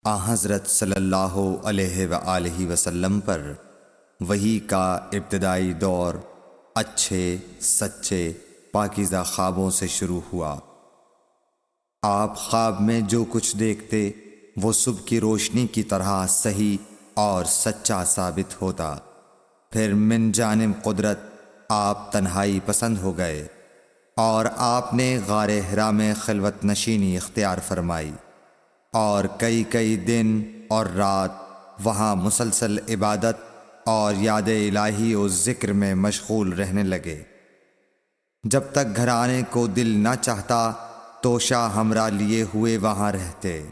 حضرت صلی اللہ علیہ وآلہ وسلم پر وحی کا ابتدائی دور اچھے سچے پاکیزہ خوابوں سے شروع ہوا۔ آپ خواب میں جو کچھ دیکھتے وہ صبح کی روشنی کی طرح صحیح اور سچا ثابت ہوتا۔ پھر من جانب قدرت آپ تنہائی پسند ہو گئے اور آپ نے غار حرا میں خلوت نشینی اختیار فرمائی اور کئی دن اور رات وہاں مسلسل عبادت اور یاد الہی و ذکر میں مشغول رہنے لگے۔ جب تک گھر آنے کو دل نہ چاہتا توشہ ہمراہ لیے ہوئے وہاں رہتے۔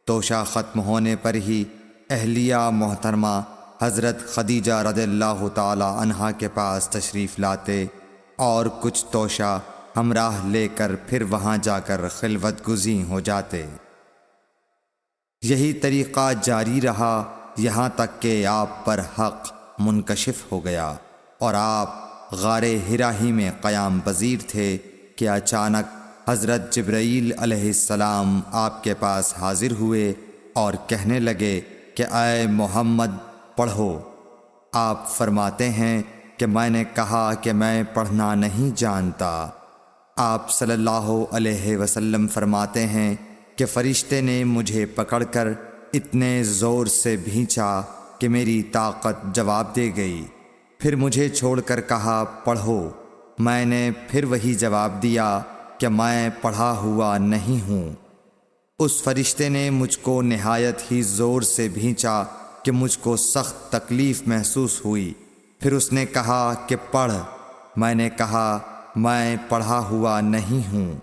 توشہ ختم ہونے پر ہی اہلیہ محترمہ حضرت خدیجہ رضی اللہ تعالی عنہا کے پاس تشریف لاتے اور کچھ توشہ ہمراہ لے کر پھر وہاں جا کر خلوت گزین ہو جاتے۔ یہی طریقہ جاری رہا یہاں تک کہ آپ پر حق منکشف ہو گیا اور آپ غار حرا ہی میں قیام پذیر تھے کہ اچانک حضرت جبرائیل علیہ السلام آپ کے پاس حاضر ہوئے اور کہنے لگے کہ اے محمد پڑھو۔ آپ فرماتے ہیں کہ میں نے کہا کہ میں پڑھنا نہیں جانتا۔ آپ صلی اللہ علیہ وسلم فرماتے ہیں کہ فرشتے نے مجھے پکڑ کر اتنے زور سے بھینچا کہ میری طاقت جواب دے گئی۔ پھر مجھے چھوڑ کر کہا پڑھو۔ میں نے پھر وہی جواب دیا کہ میں پڑھا ہوا نہیں ہوں۔ اس فرشتے نے مجھ کو نہایت ہی زور سے بھینچا کہ مجھ کو سخت تکلیف محسوس ہوئی۔ پھر اس نے کہا کہ پڑھ۔ میں نے کہا میں پڑھا ہوا نہیں ہوں۔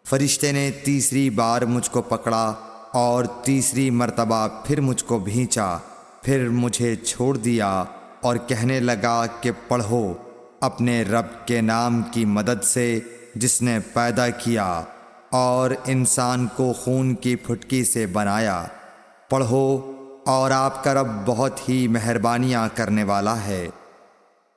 فرشتے نے تیسری بار مجھ کو پکڑا اور تیسری مرتبہ پھر مجھ کو بھینچا۔ پھر مجھے چھوڑ دیا اور کہنے لگا کہ پڑھو اپنے رب کے نام کی مدد سے جس نے پیدا کیا اور انسان کو خون کی پھٹکی سے بنایا۔ پڑھو اور آپ کا رب بہت ہی مہربانیاں کرنے والا ہے۔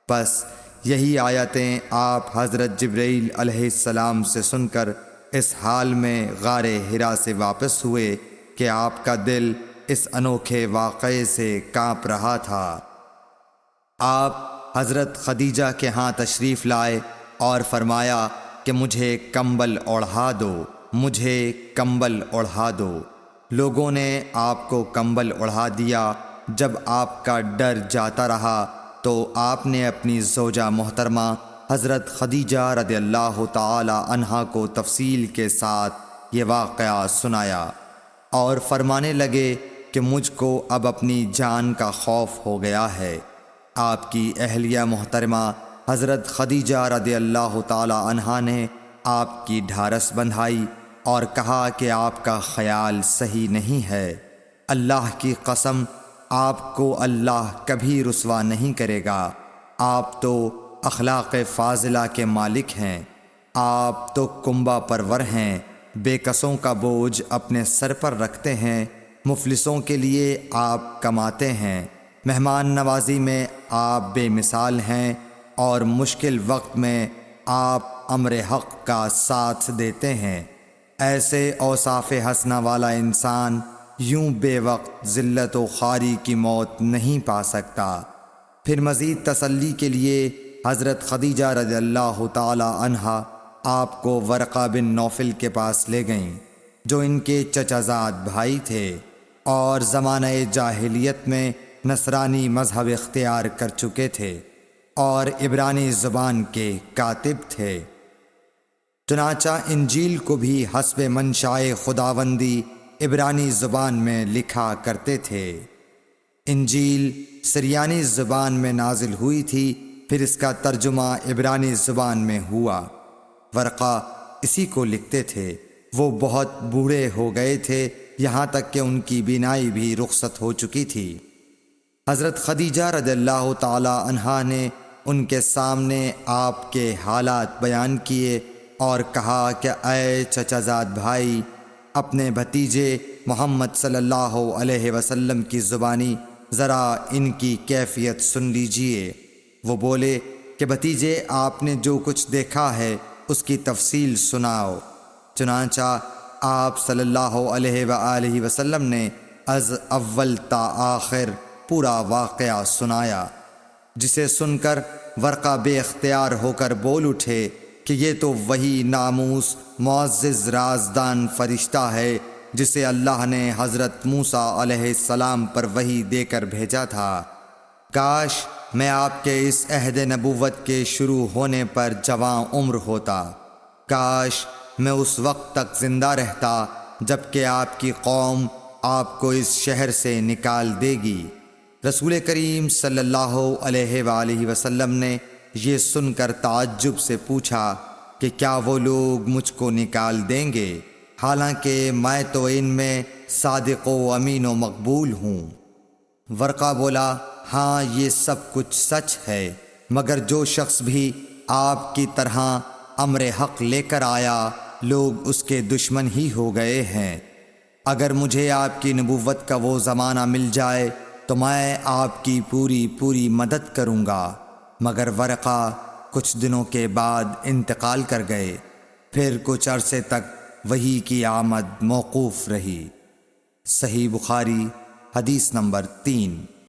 بس یہی آیتیں آپ حضرت جبرائیل علیہ السلام سے سن کر اس حال میں غار حرا سے واپس ہوئے کہ آپ کا دل اس انوکھے واقعے سے کانپ رہا تھا۔ آپ حضرت خدیجہ کے ہاں تشریف لائے اور فرمایا کہ مجھے کمبل اوڑھا دو، مجھے کمبل اوڑھا دو۔ لوگوں نے آپ کو کمبل اوڑھا دیا۔ جب آپ کا ڈر جاتا رہا تو آپ نے اپنی زوجہ محترمہ حضرت خدیجہ رضی اللہ تعالی عنہا کو تفصیل کے ساتھ یہ واقعہ سنایا اور فرمانے لگے کہ مجھ کو اب اپنی جان کا خوف ہو گیا ہے۔ آپ کی اہلیہ محترمہ حضرت خدیجہ رضی اللہ تعالی عنہا نے آپ کی ڈھارس بندھائی اور کہا کہ آپ کا خیال صحیح نہیں ہے۔ اللہ کی قسم آپ کو اللہ کبھی رسوا نہیں کرے گا۔ آپ تو اخلاق فاضلہ کے مالک ہیں۔ آپ تو کنبہ پرور ہیں، بے کسوں کا بوجھ اپنے سر پر رکھتے ہیں، مفلسوں کے لیے آپ کماتے ہیں، مہمان نوازی میں آپ بے مثال ہیں اور مشکل وقت میں آپ امر حق کا ساتھ دیتے ہیں۔ ایسے اوصاف حسنہ والا انسان یوں بے وقت ذلت و خواری کی موت نہیں پا سکتا۔ پھر مزید تسلی کے لیے حضرت خدیجہ رضی اللہ تعالی عنہا آپ کو ورقہ بن نوفل کے پاس لے گئیں جو ان کے چچا زاد بھائی تھے اور زمانہ جاہلیت میں نصرانی مذہب اختیار کر چکے تھے اور عبرانی زبان کے کاتب تھے۔ چنانچہ انجیل کو بھی حسب منشائے خداوندی عبرانی زبان میں لکھا کرتے تھے۔ انجیل سریانی زبان میں نازل ہوئی تھی، پھر اس کا ترجمہ عبرانی زبان میں ہوا۔ ورقہ اسی کو لکھتے تھے۔ وہ بہت بوڑھے ہو گئے تھے، یہاں تک کہ ان کی بینائی بھی رخصت ہو چکی تھی۔ حضرت خدیجہ رضی اللہ تعالی عنہا نے ان کے سامنے آپ کے حالات بیان کیے اور کہا کہ اے چچا زاد بھائی، اپنے بھتیجے محمد صلی اللہ علیہ وسلم کی زبانی ذرا ان کی کیفیت سن لیجئے۔ وہ بولے کہ بھتیجے آپ نے جو کچھ دیکھا ہے اس کی تفصیل سناؤ۔ چنانچہ آپ صلی اللہ علیہ وآلہ وسلم نے از اول تا آخر پورا واقعہ سنایا، جسے سن کر ورقہ بے اختیار ہو کر بول اٹھے کہ یہ تو وہی ناموس معزز رازدان فرشتہ ہے جسے اللہ نے حضرت موسیٰ علیہ السلام پر وحی دے کر بھیجا تھا۔ کاش میں آپ کے اس عہد نبوت کے شروع ہونے پر جواں عمر ہوتا، کاش میں اس وقت تک زندہ رہتا جب کہ آپ کی قوم آپ کو اس شہر سے نکال دے گی۔ رسول کریم صلی اللہ علیہ وآلہ وسلم نے یہ سن کر تعجب سے پوچھا کہ کیا وہ لوگ مجھ کو نکال دیں گے، حالانکہ میں تو ان میں صادق و امین و مقبول ہوں۔ ورقہ بولا، ہاں یہ سب کچھ سچ ہے، مگر جو شخص بھی آپ کی طرح امر حق لے کر آیا لوگ اس کے دشمن ہی ہو گئے ہیں۔ اگر مجھے آپ کی نبوت کا وہ زمانہ مل جائے تو میں آپ کی پوری مدد کروں گا، مگر ورقہ کچھ دنوں کے بعد انتقال کر گئے، پھر کچھ عرصے تک وحی کی آمد موقوف رہی۔ صحیح بخاری حدیث نمبر 3۔